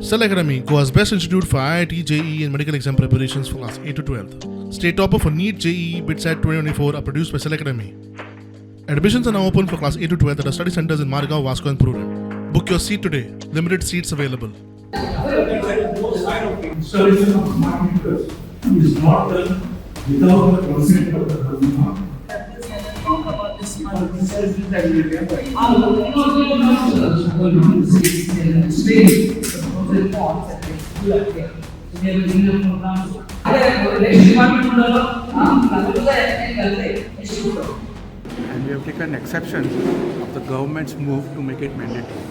Cell Academy, Goa's best institute for IIT, JEE and medical exam preparations for class 8 to 12th. State topper for NEET, JEE, BITSAT 2024 are produced by Cell Academy. Admissions are now open for class 8 to 12th at our study centers in Margao, Vasco and Prudent. Book your seat today. Limited seats available. Installation of smart meters is not done without the consent of the government. And we have taken exception of the government's move to make it mandatory.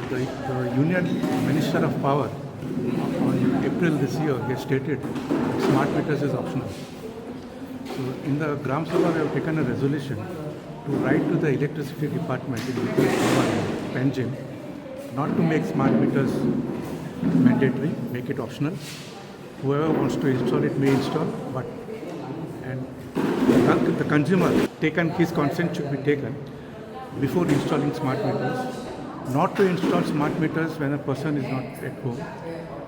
The Union Minister of Power on April this year has stated that smart meters is optional. So in the Gram Sabha we have taken a resolution to write to the electricity department in Panjim not to make smart meters mandatory, make it optional. Whoever wants to install it may install, but the consumer his consent should be taken before installing smart meters. Not to install smart meters when a person is not at home,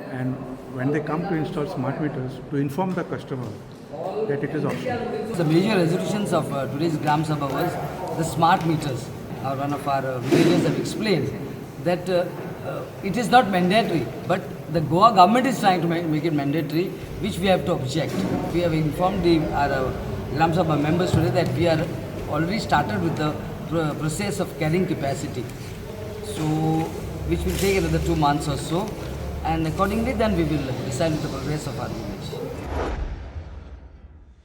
and when they come to install smart meters, to inform the customer that it is optional. The major resolutions of today's Gram Sabha was the smart meters. One of our villagers have explained that it is not mandatory, but the Goa government is trying to make it mandatory, which we have to object. We have informed our Gram Sabha members today that we are already started with the process of carrying capacity. So, which will take another 2 months or so, and accordingly then we will decide the progress of our village.